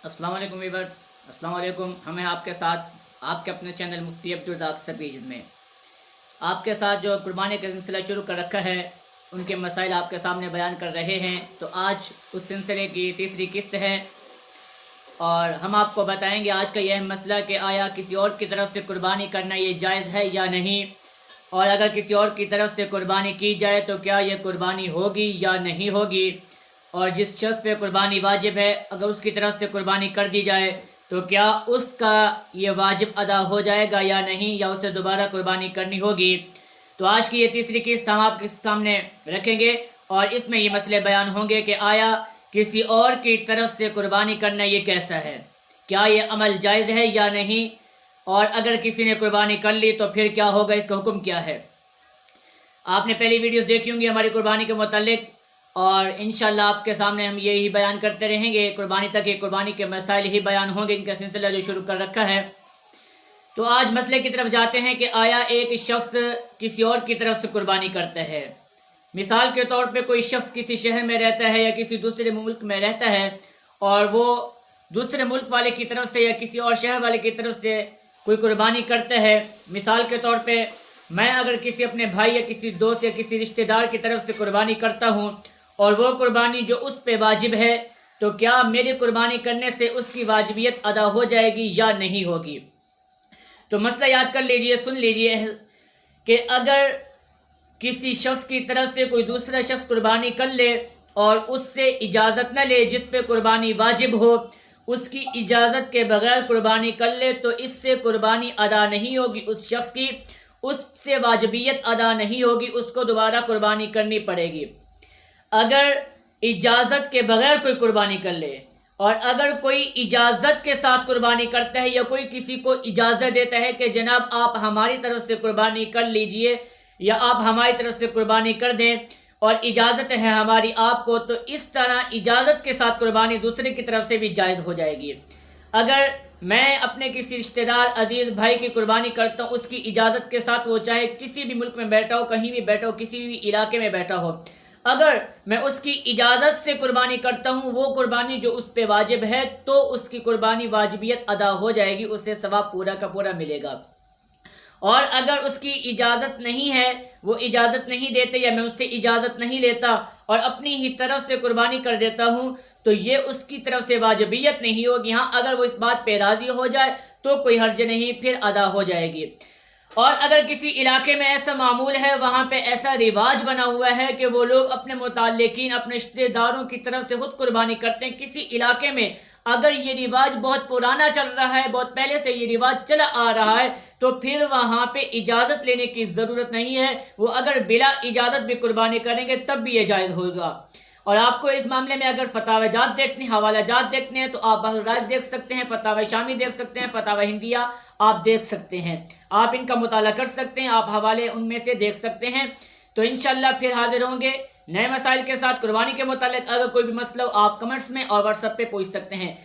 अस्सलाम वालेकुम वीवर्स। अस्सलाम वालेकुम। हमें आपके साथ आपके अपने चैनल मुफ्ती अब्दुल सपीज में आपके साथ जो कुर्बानी का सिलसिला शुरू कर रखा है, उनके मसाइल आपके सामने बयान कर रहे हैं। तो आज उस सिलसिले की तीसरी किस्त है और हम आपको बताएंगे आज का यह मसला कि आया किसी और की तरफ से कुर्बानी करना ये जायज़ है या नहीं, और अगर किसी और की तरफ से कुर्बानी की जाए तो क्या ये कुर्बानी होगी या नहीं होगी, और जिस शख्स पे कुर्बानी वाजिब है अगर उसकी तरफ से कुर्बानी कर दी जाए तो क्या उसका ये वाजिब अदा हो जाएगा या नहीं, या उसे दोबारा कुर्बानी करनी होगी। तो आज की ये तीसरी किस्त हम आपके सामने रखेंगे और इसमें ये मसले बयान होंगे कि आया किसी और की तरफ से कुर्बानी करना ये कैसा है, क्या ये अमल जायज़ है या नहीं, और अगर किसी ने कुर्बानी कर ली तो फिर क्या होगा, इसका हुक्म क्या है। आपने पहली वीडियोस देखी होंगी हमारी कुर्बानी के मुतालिक, और इंशाल्लाह आपके सामने हम यही बयान करते रहेंगे कुर्बानी तक। ये कुर्बानी के मसाइल ही बयान होंगे, इनका सिलसिला जो शुरू कर रखा है। तो आज मसले की तरफ जाते हैं कि आया एक शख्स किसी और की तरफ से कुर्बानी करता है। मिसाल के तौर पे कोई शख्स किसी शहर में रहता है या किसी दूसरे मुल्क में रहता है और वो दूसरे मुल्क वाले की तरफ से या किसी और शहर वाले की तरफ से कोई कुर्बानी करता है। मिसाल के तौर पे मैं अगर किसी अपने भाई या किसी दोस्त या किसी रिश्तेदार की तरफ से कुर्बानी करता हूँ और वो कुर्बानी जो उस पे वाजिब है, तो क्या मेरी कुर्बानी करने से उसकी वाजिबियत अदा हो जाएगी या नहीं होगी। तो मसला याद कर लीजिए, सुन लीजिए कि अगर किसी शख्स की तरफ से कोई दूसरा शख्स कुर्बानी कर ले और उससे इजाज़त न ले जिस पे कुर्बानी वाजिब हो, उसकी इजाज़त के बगैर कुर्बानी कर ले तो इससे कुर्बानी अदा नहीं होगी उस शख्स की, उससे वाजिबियत अदा नहीं होगी, उसको दोबारा कुर्बानी करनी पड़ेगी। अगर इजाज़त के बगैर कोई कुर्बानी कर ले और अगर कोई इजाज़त के साथ कुर्बानी करता है या कोई किसी को इजाज़त देता है कि जनाब आप हमारी तरफ से कुर्बानी कर लीजिए या आप हमारी तरफ से कुर्बानी कर दें और इजाज़त है हमारी आपको, तो इस तरह इजाज़त के साथ कुर्बानी दूसरे की तरफ से भी जायज़ हो जाएगी। अगर मैं अपने किसी रिश्तेदार अजीज़ भाई की कुर्बानी करता हूँ उसकी इजाज़त के साथ, वो चाहे किसी भी मुल्क में बैठा हो, कहीं भी बैठा हो, किसी भी इलाके में बैठा हो, अगर मैं उसकी इजाज़त से कुर्बानी करता हूँ वो कुर्बानी जो उस पर वाजिब है तो उसकी कुर्बानी वाजिबियत अदा हो जाएगी, उसे सवाब पूरा का पूरा मिलेगा। और अगर उसकी इजाज़त नहीं है, वो इजाज़त नहीं देते या मैं उससे इजाज़त नहीं लेता और अपनी ही तरफ से कुर्बानी कर देता हूँ, तो ये उसकी तरफ से वाजिबियत नहीं होगी। हाँ, अगर वो इस बात पे राज़ी हो जाए तो कोई हर्ज नहीं, फिर अदा हो जाएगी। और अगर किसी इलाके में ऐसा मामूल है, वहाँ पे ऐसा रिवाज बना हुआ है कि वो लोग अपने मुताल्लिकीन अपने रिश्तेदारों की तरफ से खुद कुर्बानी करते हैं, किसी इलाके में अगर ये रिवाज बहुत पुराना चल रहा है, बहुत पहले से ये रिवाज चला आ रहा है, तो फिर वहाँ पे इजाज़त लेने की ज़रूरत नहीं है। वो अगर बिला इजाज़त भी कुर्बानी करेंगे तब भी ये जायज़ होगा। और आपको इस मामले में अगर फतावा जात देखने, हवाला जात देखने हैं तो आप बहराज देख सकते हैं, फतावा शामी देख सकते हैं, फतावा हिंदिया आप देख सकते हैं, आप इनका मुताला कर सकते हैं, आप हवाले उनमें से देख सकते हैं। तो इंशाल्लाह फिर हाजिर होंगे नए मसाइल के साथ कुर्बानी के मुतालिक। अगर कोई भी मसला हो आप कमेंट्स में और व्हाट्सएप पे पूछ सकते हैं।